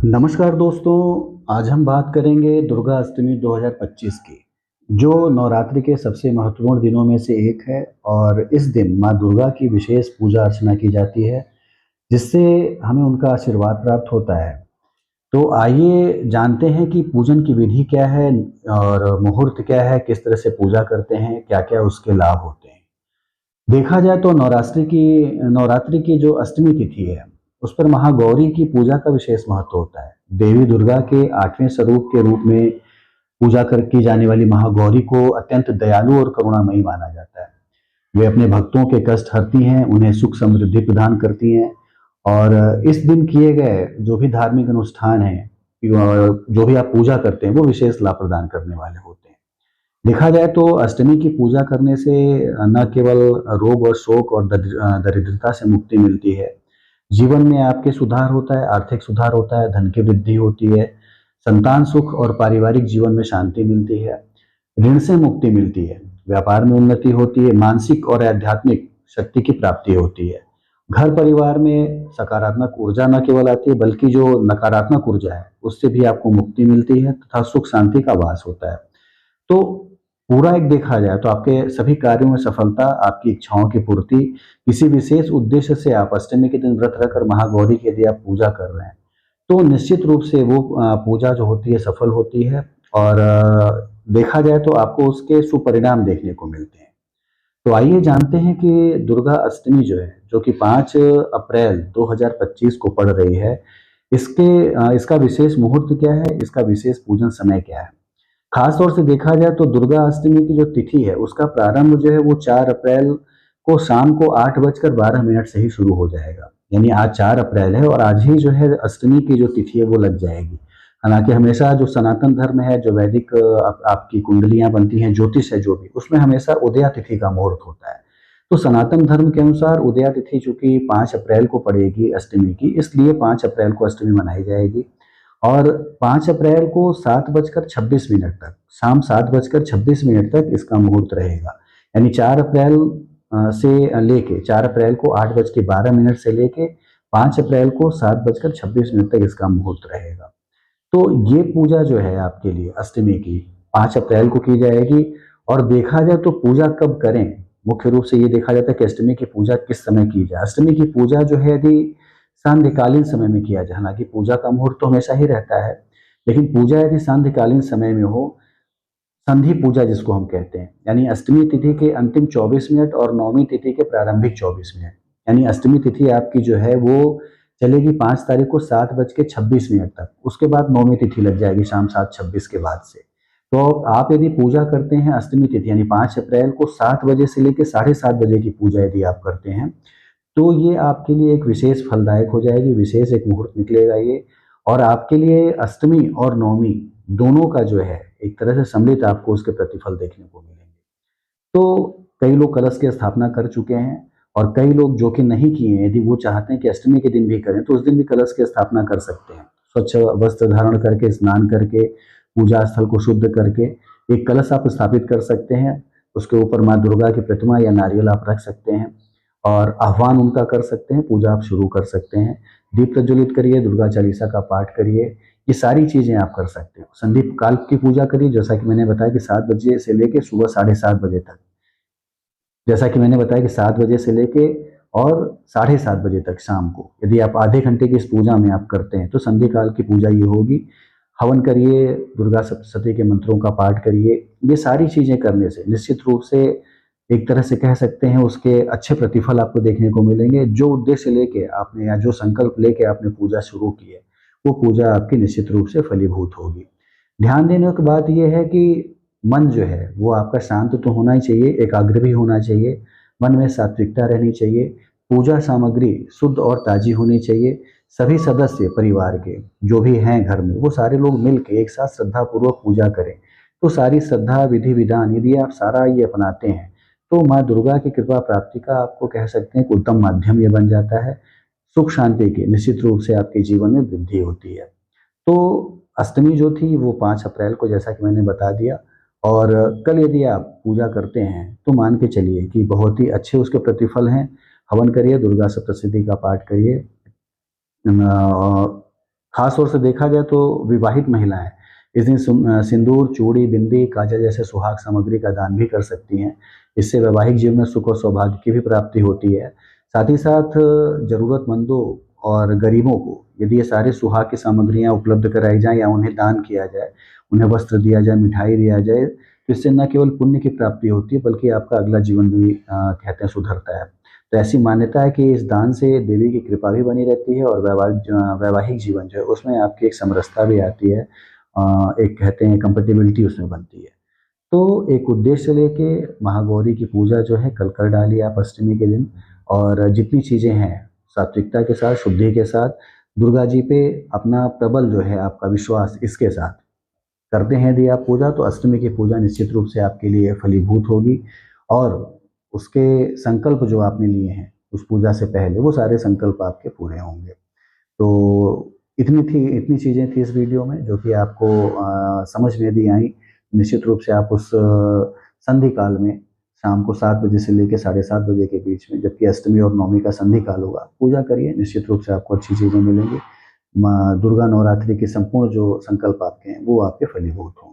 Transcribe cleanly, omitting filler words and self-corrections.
नमस्कार दोस्तों, आज हम बात करेंगे दुर्गा अष्टमी 2025 की, जो नवरात्रि के सबसे महत्वपूर्ण दिनों में से एक है और इस दिन माँ दुर्गा की विशेष पूजा अर्चना की जाती है, जिससे हमें उनका आशीर्वाद प्राप्त होता है। तो आइए जानते हैं कि पूजन की विधि क्या है और मुहूर्त क्या है, किस तरह से पूजा करते हैं, क्या-क्या उसके लाभ होते हैं। देखा जाए तो नवरात्रि की जो अष्टमी तिथि है, उस पर महागौरी की पूजा का विशेष महत्व होता है। देवी दुर्गा के 8वें स्वरूप के रूप में पूजा कर की जाने वाली महागौरी को अत्यंत दयालु और करुणामयी माना जाता है। वे अपने भक्तों के कष्ट हरती हैं, उन्हें सुख समृद्धि प्रदान करती हैं और इस दिन किए गए जो भी धार्मिक अनुष्ठान हैं, जो भी आप पूजा करते हैं, वो विशेष लाभ प्रदान करने वाले होते हैं। देखा जाए तो अष्टमी की पूजा करने से न केवल रोग और शोक और दरिद्रता से मुक्ति मिलती है, जीवन में आपके सुधार होता है, आर्थिक सुधार होता है, धन की वृद्धि होती है, संतान सुख और पारिवारिक जीवन में शांति मिलती है, ऋण से मुक्ति मिलती है, व्यापार में उन्नति होती है, मानसिक और आध्यात्मिक शक्ति की प्राप्ति होती है। घर परिवार में सकारात्मक ऊर्जा न केवल आती है बल्कि जो नकारात्मक ऊर्जा है, उससे भी आपको मुक्ति मिलती है तथा सुख शांति का वास होता है। तो पूरा एक देखा जाए तो आपके सभी कार्यों में सफलता, आपकी इच्छाओं की पूर्ति, किसी विशेष उद्देश्य से आप अष्टमी के दिन व्रत रखकर महागौरी की यदि आप पूजा कर रहे हैं, तो निश्चित रूप से वो पूजा जो होती है सफल होती है और देखा जाए तो आपको उसके सुपरिणाम देखने को मिलते हैं। तो आइए जानते हैं कि दुर्गा अष्टमी जो है, जो कि 5 अप्रैल 2025 को पड़ रही है, इसका विशेष मुहूर्त क्या है, इसका विशेष पूजन समय क्या है? खास तौर से देखा जाए तो दुर्गा अष्टमी की जो तिथि है, उसका प्रारंभ जो है वो 4 अप्रैल को शाम को 8:12 से ही शुरू हो जाएगा। यानी आज 4 अप्रैल है और आज ही जो है अष्टमी की जो तिथि है वो लग जाएगी। हालाँकि हमेशा जो सनातन धर्म है, जो वैदिक आपकी कुंडलियाँ बनती हैं, ज्योतिष है जो भी, उसमें हमेशा उदया तिथि का मुहूर्त होता है। तो सनातन धर्म के अनुसार उदया तिथि चूँकि 5 अप्रैल को पड़ेगी अष्टमी की, इसलिए 5 अप्रैल को अष्टमी मनाई जाएगी। और 5 अप्रैल को 7:26 तक, शाम 7:26 तक इसका मुहूर्त रहेगा। यानी 4 अप्रैल से लेके 4 अप्रैल को 8:12 से लेके 5 अप्रैल को 7:26 तक इसका मुहूर्त रहेगा। तो ये पूजा जो है आपके लिए अष्टमी की 5 अप्रैल को की जाएगी और देखा जाए तो पूजा कब करें, मुख्य रूप से ये देखा जाता है कि अष्टमी की पूजा किस समय की जाए। अष्टमी की पूजा जो है यदि सांध्यकालीन समय में किया जाए, हालाँकि पूजा का मुहूर्त तो हमेशा ही रहता है, लेकिन पूजा यदि सांध्यकालीन समय में हो, संधि पूजा जिसको हम कहते हैं, यानी अष्टमी तिथि के अंतिम 24 मिनट और नवमी तिथि के प्रारंभिक 24 मिनट, यानी अष्टमी तिथि आपकी जो है वो चलेगी 5 तारीख को 7:26 तक, उसके बाद नवमी तिथि लग जाएगी शाम 7:26 के बाद से। तो आप यदि पूजा करते हैं अष्टमी तिथि यानी 5 अप्रैल को 7 बजे से लेके साढ़े 7 बजे की पूजा यदि आप करते हैं, तो ये आपके लिए एक विशेष फलदायक हो जाएगी, विशेष एक मुहूर्त निकलेगा ये और आपके लिए अष्टमी और नवमी दोनों का जो है एक तरह से सम्मिलित आपको उसके प्रतिफल देखने को मिलेंगे। तो कई लोग कलश की स्थापना कर चुके हैं और कई लोग जो कि नहीं किए हैं, यदि वो चाहते हैं कि अष्टमी के दिन भी करें, तो उस दिन भी कलश की स्थापना कर सकते हैं। स्वच्छ वस्त्र धारण करके, स्नान करके, पूजा स्थल को शुद्ध करके एक कलश आप स्थापित कर सकते हैं। उसके ऊपर माँ दुर्गा की प्रतिमा या नारियल आप रख सकते हैं और आह्वान उनका कर सकते हैं, पूजा आप शुरू कर सकते हैं। दीप प्रज्वलित करिए, दुर्गा चालीसा का पाठ करिए, ये सारी चीज़ें आप कर सकते हो। संदीप काल की पूजा करिए, जैसा कि मैंने बताया कि 7 बजे से लेके सुबह साढ़े 7 बजे तक। जैसा कि मैंने बताया कि 7 बजे से लेके और साढ़े 7 बजे तक शाम को, यदि आप आधे घंटे की इस पूजा में आप करते हैं, तो संध्या काल की पूजा ये होगी। हवन करिए, दुर्गा सप्तशती के मंत्रों का पाठ करिए। ये सारी चीज़ें करने से निश्चित रूप से एक तरह से कह सकते हैं उसके अच्छे प्रतिफल आपको देखने को मिलेंगे। जो उद्देश्य लेके आपने या जो संकल्प लेके आपने पूजा शुरू की है, वो पूजा आपकी निश्चित रूप से फलीभूत होगी। ध्यान देने की बात ये है कि मन जो है वो आपका शांत तो होना ही चाहिए, एकाग्र भी होना चाहिए, मन में सात्विकता रहनी चाहिए, पूजा सामग्री शुद्ध और ताज़ी होनी चाहिए। सभी सदस्य परिवार के जो भी हैं घर में, वो सारे लोग मिल के एक साथ श्रद्धापूर्वक पूजा करें। तो सारी श्रद्धा, विधि-विधान यदि आप सारा ये अपनाते हैं, तो माँ दुर्गा की कृपा प्राप्ति का आपको कह सकते हैं कि उत्तम माध्यम ये बन जाता है। सुख शांति की निश्चित रूप से आपके जीवन में वृद्धि होती है। तो अष्टमी जो थी वो 5 अप्रैल को जैसा कि मैंने बता दिया और कल यदि आप पूजा करते हैं तो मान के चलिए कि बहुत ही अच्छे उसके प्रतिफल हैं। हवन करिए, दुर्गा सप्तशती का पाठ करिए। खास तौर से देखा जाए तो विवाहित महिलाएं इस दिन सिंदूर, चूड़ी, बिंदी, काजल जैसे सुहाग सामग्री का दान भी कर सकती हैं। इससे वैवाहिक जीवन में सुख और सौभाग्य की भी प्राप्ति होती है। साथ ही साथ ज़रूरतमंदों और गरीबों को यदि ये सारे सुहाग की सामग्रियाँ उपलब्ध कराई जाएँ या उन्हें दान किया जाए, उन्हें वस्त्र दिया जाए, मिठाई दिया जाए, तो इससे न केवल पुण्य की प्राप्ति होती है बल्कि आपका अगला जीवन भी कहते हैं सुधरता है। तो ऐसी मान्यता है कि इस दान से देवी की कृपा भी बनी रहती है और वैवाहिक जीवन जो है उसमें आपकी एक समरसता भी आती है। एक कहते हैं कंपैटिबिलिटी उसमें बनती है। तो एक उद्देश्य लेके महागौरी की पूजा जो है कल कर डालिए आप अष्टमी के दिन, और जितनी चीज़ें हैं सात्विकता के साथ, शुद्धि के साथ, दुर्गा जी पे अपना प्रबल जो है आपका विश्वास इसके साथ करते हैं यदि आप पूजा, तो अष्टमी की पूजा निश्चित रूप से आपके लिए फलीभूत होगी और उसके संकल्प जो आपने लिए हैं उस पूजा से पहले, वो सारे संकल्प आपके पूरे होंगे। तो इतनी चीज़ें थी इस वीडियो में जो कि आपको समझ में यदि आई, निश्चित रूप से आप उस संधि काल में शाम को 7 बजे से लेके साढ़े 7 बजे के बीच में, जबकि अष्टमी और नवमी का संधि काल होगा, पूजा करिए, निश्चित रूप से आपको अच्छी चीज़ें मिलेंगी। माँ दुर्गा नवरात्रि के संपूर्ण जो संकल्प आपके हैं, वो आपके फलीभूत होंगे।